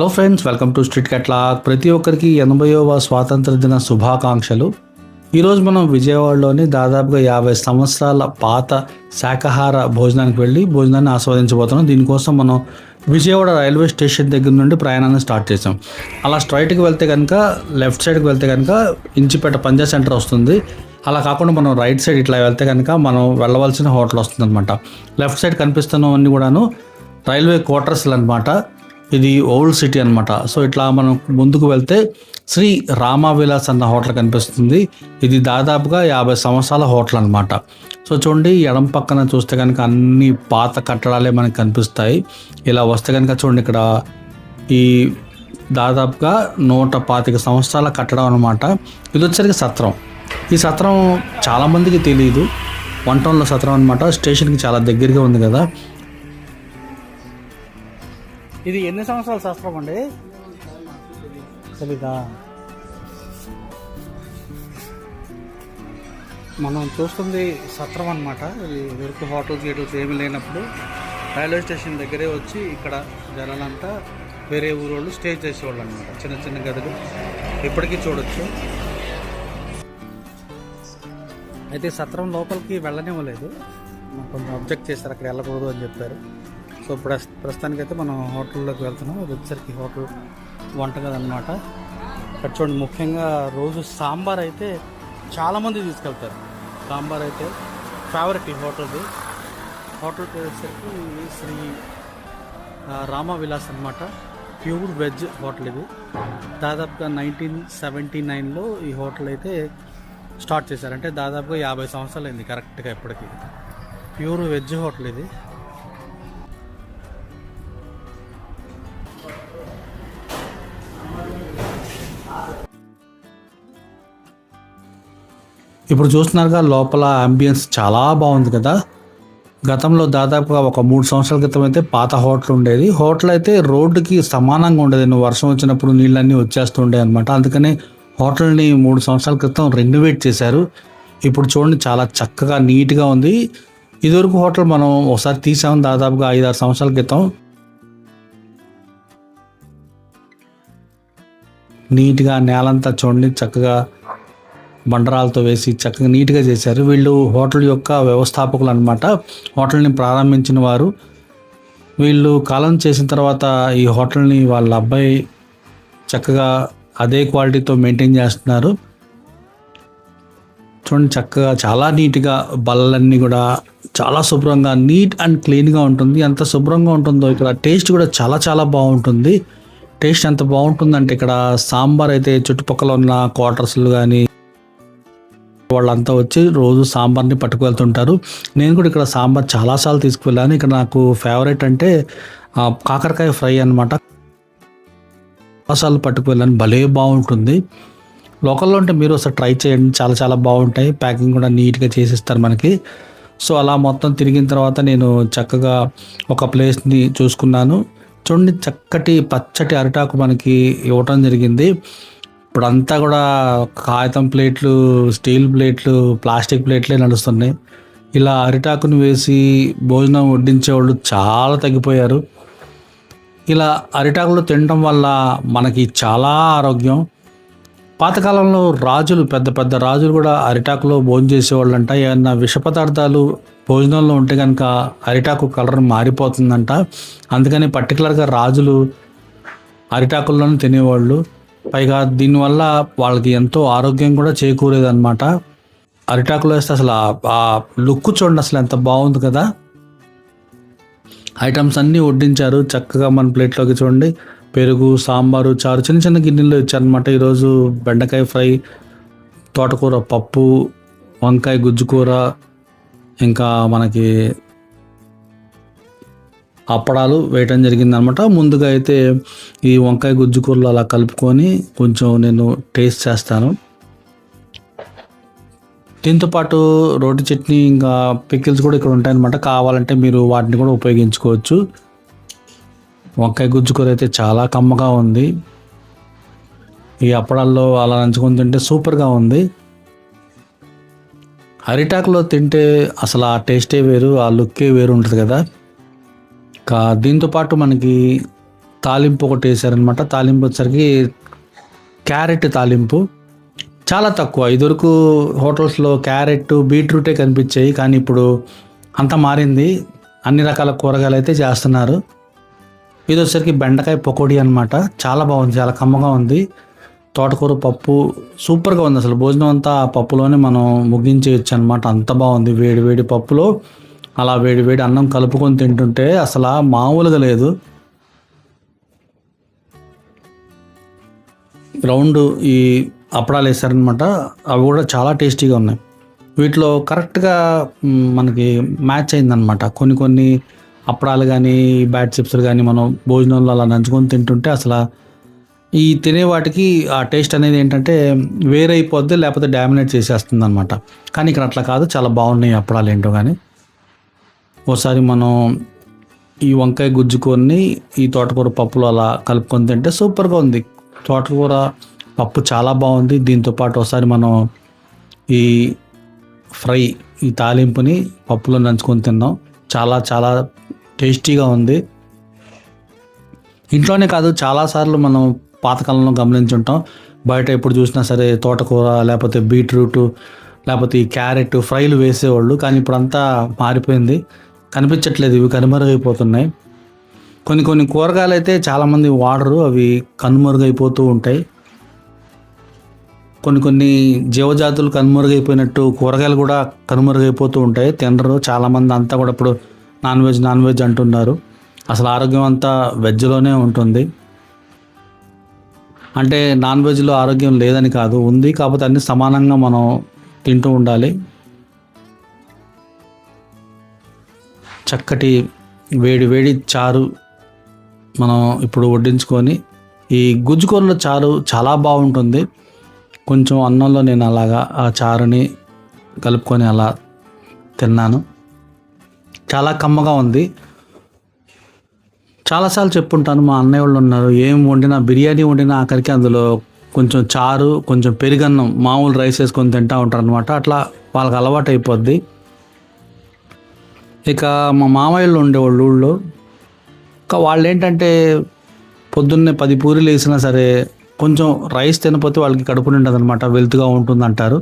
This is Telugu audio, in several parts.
Hello friends, welcome to street catalogue. ప్రతి ఒక్కరికి 80వ స్వాతంత్ర దిన శుభాకాంక్షలు. ఈరోజు మనం విజయవాడలోని దాదాపుగా 50 సంవత్సరాల పాత శాకాహార భోజనానికి వెళ్ళి భోజనాన్ని ఆస్వాదించబోతున్నాం. దీనికోసం మనం విజయవాడ రైల్వే స్టేషన్ దగ్గర నుండి ప్రయాణాన్ని స్టార్ట్ చేసాం. అలా స్ట్రైట్కి వెళ్తే కనుక, లెఫ్ట్ సైడ్కి వెళ్తే కనుక ఇంచిపేట పంజా సెంటర్ వస్తుంది. అలా కాకుండా మనం రైట్ సైడ్ ఇట్లా వెళ్తే కనుక మనం వెళ్ళవలసిన హోటల్ వస్తుంది అనమాట. లెఫ్ట్ సైడ్ కనిపిస్తున్నవన్నీ కూడాను రైల్వే క్వార్టర్స్లు అనమాట. ఇది ఓల్డ్ సిటీ అనమాట. సో ఇట్లా మనం ముందుకు వెళ్తే శ్రీ రామవిలాస్ అన్న హోటల్ కనిపిస్తుంది. ఇది దాదాపుగా 50 సంవత్సరాల హోటల్ అనమాట. సో చూడండి, ఎడం పక్కన చూస్తే కనుక అన్ని పాత కట్టడాలే మనకు కనిపిస్తాయి. ఇలా వస్తే కనుక చూడండి, ఇక్కడ ఈ దాదాపుగా 125 సంవత్సరాల కట్టడం అనమాట. ఇది వచ్చేసరికి సత్రం. ఈ సత్రం చాలామందికి తెలియదు. 1 టౌన్లో సత్రం అనమాట. స్టేషన్కి చాలా దగ్గరగా ఉంది కదా. ఇది ఎన్ని సంవత్సరాల శాస్త్రం అండి? తెలీదా? మనం చూస్తుంది సత్రం అనమాట. ఇది వరకు హోటల్స్ గేటల్స్ ఏమీ లేనప్పుడు రైల్వే స్టేషన్ దగ్గరే వచ్చి ఇక్కడ జనాలంతా వేరే ఊరోళ్ళు స్టే చేసేవాళ్ళు అనమాట. చిన్న చిన్న గదులు ఇప్పటికీ చూడొచ్చు. అయితే సత్రం లోపలికి వెళ్ళనివ్వలేదు. కొంచెం అబ్జెక్ట్ చేశారు, అక్కడ వెళ్ళకూడదు అని చెప్పారు. సో ప్రస్తుతానికైతే మనం హోటల్లోకి వెళ్తున్నాం. అది వచ్చేసరికి హోటల్ వంటగది అనమాట. ఇక్కడ చూడండి, ముఖ్యంగా రోజు సాంబార్ అయితే చాలామంది తీసుకెళ్తారు. సాంబార్ అయితే ఫేవరెట్ ఈ హోటల్ది. హోటల్ పేరు వచ్చేసరికి శ్రీ రామవిలాస్ అనమాట. ప్యూర్ వెజ్ హోటల్ ఇది. దాదాపుగా 1979లో ఈ హోటల్ అయితే స్టార్ట్ చేశారు. అంటే దాదాపుగా 50 సంవత్సరాలు అయింది కరెక్ట్గా ఇప్పటికి. ప్యూర్ వెజ్ హోటల్ ఇది. ఇప్పుడు చూస్తున్నారుగా, లోపల అంబియన్స్ చాలా బాగుంది కదా. గతంలో దాదాపుగా ఒక 3 సంవత్సరాల క్రితం అయితే పాత హోటల్ ఉండేది. హోటల్ అయితే రోడ్డుకి సమానంగా ఉండేది. వర్షం వచ్చినప్పుడు నీళ్ళన్నీ వచ్చేస్తుండే అనమాట. అందుకని హోటల్ని 3 సంవత్సరాల క్రితం రెనోవేట్ చేశారు. ఇప్పుడు చూడండి, చాలా చక్కగా నీట్గా ఉంది. ఇదివరకు హోటల్ మనం ఒకసారి తీసాము దాదాపుగా 5-6 సంవత్సరాల క్రితం. నీట్గా నేలంతా చూడండి, చక్కగా బండరాలతో వేసి చక్కగా నీట్గా చేశారు. వీళ్ళు హోటల్ యొక్క వ్యవస్థాపకులు అనమాట. హోటల్ని ప్రారంభించిన వారు. వీళ్ళు కాలం చేసిన తర్వాత ఈ హోటల్ని వాళ్ళ అబ్బాయి చక్కగా అదే క్వాలిటీతో మెయింటైన్ చేస్తున్నారు. చూడండి, చక్కగా చాలా నీట్గా బల్లలన్నీ కూడా చాలా శుభ్రంగా, నీట్ అండ్ క్లీన్గా ఉంటుంది. ఎంత శుభ్రంగా ఉంటుందో ఇక్కడ టేస్ట్ కూడా చాలా చాలా బాగుంటుంది. టేస్ట్ ఎంత బాగుంటుందంటే ఇక్కడ సాంబార్ అయితే చుట్టుపక్కల ఉన్న క్వార్టర్స్లు కానీ వాళ్ళంతా వచ్చి రోజు సాంబార్ని పట్టుకు వెళ్తుంటారు. నేను కూడా ఇక్కడ సాంబార్ చాలాసార్లు తీసుకువెళ్ళాను. ఇక్కడ నాకు ఫేవరెట్ అంటే కాకరకాయ ఫ్రై అనమాట. చాలాసార్లు పట్టుకు వెళ్ళాను. భలే బాగుంటుంది. లోకల్లో ఉంటే మీరు ఒకసారి ట్రై చేయండి, చాలా చాలా బాగుంటాయి. ప్యాకింగ్ కూడా నీట్గా చేసిస్తారు మనకి. సో అలా మొత్తం తిరిగిన తర్వాత నేను చక్కగా ఒక ప్లేస్ని చూసుకున్నాను. చూడండి, చక్కటి పచ్చటి అరిటాకు మనకి ఇవ్వటం జరిగింది. ఇప్పుడంతా కూడా కాగితం ప్లేట్లు, స్టీల్ ప్లేట్లు, ప్లాస్టిక్ ప్లేట్లే నడుస్తున్నాయి. ఇలా అరిటాకుని వేసి భోజనం వడ్డించేవాళ్ళు చాలా తగ్గిపోయారు. ఇలా అరిటాకులు తినడం వల్ల మనకి చాలా ఆరోగ్యం. పాతకాలంలో రాజులు, పెద్ద పెద్ద రాజులు కూడా అరిటాకులో భోజనం చేసేవాళ్ళంట. ఏమన్నా విష పదార్థాలు భోజనంలో ఉంటే కనుక అరిటాకు కలర్ మారిపోతుందంట. అందుకని పర్టికులర్గా రాజులు అరిటాకుల్లోనే తినేవాళ్ళు. పైగా దీనివల్ల వాళ్ళకి ఎంతో ఆరోగ్యం కూడా చేకూరేదన్నమాట. అరిటాకులో వేస్తే అసలు ఆ లుక్ చూడండి, అసలు ఎంత బాగుంది కదా. ఐటమ్స్ అన్నీ వడ్డించారు చక్కగా మన ప్లేట్లోకి. చూడండి, పెరుగు, సాంబారు, చారు చిన్న చిన్న గిన్నెల్లో ఇచ్చారనమాట. ఈరోజు బెండకాయ ఫ్రై, తోటకూర పప్పు, వంకాయ గుజ్జు కూర, ఇంకా మనకి అప్పడాలు వేయటం జరిగిందనమాట. ముందుగా అయితే ఈ వంకాయ గుజ్జు కూరలు అలా కలుపుకొని కొంచెం నేను టేస్ట్ చేస్తాను. దీంతోపాటు రోటి చట్నీ, ఇంకా పికిల్స్ కూడా ఇక్కడ ఉంటాయన్నమాట. కావాలంటే మీరు వాటిని కూడా ఉపయోగించుకోవచ్చు. వంకాయ గుజ్జు కూర అయితే చాలా కమ్మగా ఉంది. ఈ అప్పడాల్లో అలా నంచుకొని తింటే సూపర్గా ఉంది. అరిటాకులో తింటే అసలు ఆ టేస్టే వేరు, ఆ లుక్కే వేరు ఉంటుంది కదా. దీంతోపాటు మనకి తాలింపు ఒకటి వేసారనమాట. తాలింపు వచ్చేసరికి క్యారెట్ తాలింపు చాలా తక్కువ. ఇదివరకు హోటల్స్లో క్యారెట్ బీట్రూటే కనిపించాయి, కానీ ఇప్పుడు అంతా మారింది. అన్ని రకాల కూరగాయలు అయితే చేస్తున్నారు. ఇది వచ్చేసరికి బెండకాయ పకోడీ అనమాట. చాలా బాగుంది, చాలా కమ్మగా ఉంది. తోటకూర పప్పు సూపర్గా ఉంది. అసలు భోజనం అంతా ఆ పప్పులోనే మనం ముగించేయచ్చు అనమాట. అంత బాగుంది. వేడి వేడి పప్పులో అలా వేడి వేడి అన్నం కలుపుకొని తింటుంటే అసలు మామూలుగా లేదు. రౌండ్ ఈ అప్పడాలు వేసారనమాట. అవి కూడా చాలా టేస్టీగా ఉన్నాయి. వీటిలో కరెక్ట్గా మనకి మ్యాచ్ అయిందనమాట. కొన్ని అప్పడాలు కానీ బ్యాట్ చిప్స్లు కానీ మనం భోజనంలో అలా నంచుకొని తింటుంటే అసలు ఈ తినే వాటికి ఆ టేస్ట్ అనేది ఏంటంటే వేరే అయిపోద్ది, లేకపోతే డామినేట్ చేసేస్తుంది అనమాట. కానీ ఇక్కడ అట్లా కాదు, చాలా బాగున్నాయి అప్పడాలు ఏంటో. కానీ ఒకసారి మనం ఈ వంకాయ గుజ్జుకొని ఈ తోటకూర పప్పులో అలా కలుపుకొని తింటే సూపర్గా ఉంది. తోటకూర పప్పు చాలా బాగుంది. దీంతోపాటు ఒకసారి మనం ఈ ఫ్రై, ఈ తాలింపుని పప్పులో నంచుకొని తిన్నాం. చాలా చాలా టేస్టీగా ఉంది. ఇంట్లోనే కాదు, చాలాసార్లు మనం పాతకాలంలో గమనించుంటాం. బయట ఎప్పుడు చూసినా సరే తోటకూర లేకపోతే బీట్రూట్ లేకపోతే ఈ క్యారెట్ ఫ్రైలు వేసేవాళ్ళు. కానీ ఇప్పుడు అంతా మారిపోయింది, కనిపించట్లేదు, ఇవి కనుమరుగైపోతున్నాయి. కొన్ని కూరగాయలు అయితే చాలామంది వాడరు, అవి కనుమరుగైపోతూ ఉంటాయి. కొన్ని జీవజాతులు కనుమరుగైపోయినట్టు కూరగాయలు కూడా కనుమరుగైపోతూ ఉంటాయి, తినరు చాలామంది. అంతా కూడా ఇప్పుడు నాన్ వెజ్ అంటున్నారు. అసలు ఆరోగ్యం అంతా వెజ్లోనే ఉంటుంది. అంటే నాన్ వెజ్లో ఆరోగ్యం లేదని కాదు, ఉంది. కాకపోతే అన్ని సమానంగా మనం తింటూ ఉండాలి. చక్కటి వేడి వేడి చారు మనం ఇప్పుడు వడ్డించుకొని, ఈ గుజ్జుకూరల చారు చాలా బాగుంటుంది. కొంచెం అన్నంలో నేను అలాగా ఆ చారుని కలుపుకొని అలా తిన్నాను. చాలా కమ్మగా ఉంది. చాలాసార్లు చెప్పుంటాను, మా అన్నయ్య వాళ్ళు ఉన్నారు, ఏం వండినా, బిర్యానీ వండినా ఆఖరికి అందులో కొంచెం చారు, కొంచెం పెరుగన్నం, మామూలు రైస్ వేసుకొని తింటూ ఉంటారు అనమాట. అట్లా వాళ్ళకి అలవాటు అయిపోద్ది. ఇక మా మామయ్యలు ఉండేవాళ్ళు ఊళ్ళో, వాళ్ళు ఏంటంటే పొద్దున్నే 10 పూరీలు వేసినా సరే కొంచెం రైస్ తినకపోతే వాళ్ళకి కడుపు నిండదు అనమాట, వెల్త్గా ఉంటుంది అంటారు.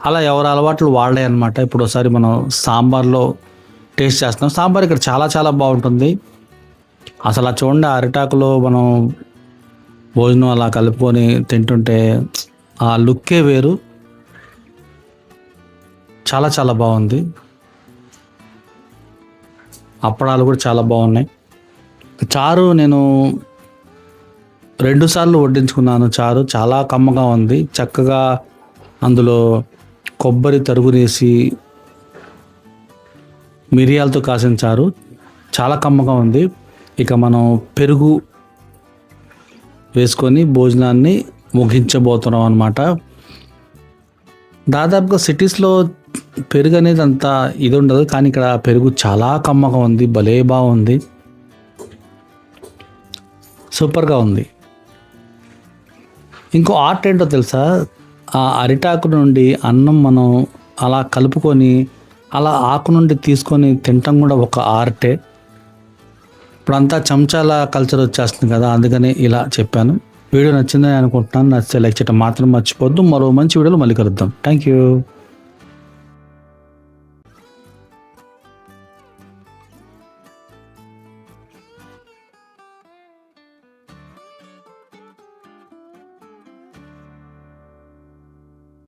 అలా ఎవరి అలవాట్లు వాళ్ళే అనమాట. ఇప్పుడు ఒకసారి మనం సాంబార్లో టేస్ట్ చేస్తున్నాం. సాంబార్ ఇక్కడ చాలా చాలా బాగుంటుంది. అసలు ఆ చూడండి, అరిటాకులో మనం భోజనం అలా కలుపుకొని తింటుంటే ఆ లుక్కే వేరు. చాలా చాలా బాగుంది. అప్పడాలు కూడా చాలా బాగున్నాయి. చారు నేను 2 సార్లు వడ్డించుకున్నాను. చారు చాలా కమ్మగా ఉంది. చక్కగా అందులో కొబ్బరి తరుగునేసి మిరియాలతో కాసిన చారు చాలా కమ్మగా ఉంది. ఇక మనం పెరుగు వేసుకొని భోజనాన్ని ముగించబోతున్నాం అన్నమాట. దాదాపుగా సిటీస్లో పెరుగు అనేది అంత ఇది ఉండదు, కానీ ఇక్కడ పెరుగు చాలా కమ్మగా ఉంది, భలే బాగుంది, సూపర్గా ఉంది. ఇంకో ఆర్ట్ ఏంటో తెలుసా, ఆ అరిటాకు నుండి అన్నం మనం అలా కలుపుకొని అలా ఆకు నుండి తీసుకొని తినటం కూడా ఒక ఆర్టే. ఇప్పుడంతా చెంచాల కల్చర్ వచ్చేస్తుంది కదా, అందుకని ఇలా చెప్పాను. వీడియో నచ్చిందని అనుకుంటున్నాను. నచ్చితే లైక్ చేయడం మాత్రం మర్చిపోద్దు. మరో మంచి వీడియోలో మళ్ళీ కలుద్దాం. Thank you.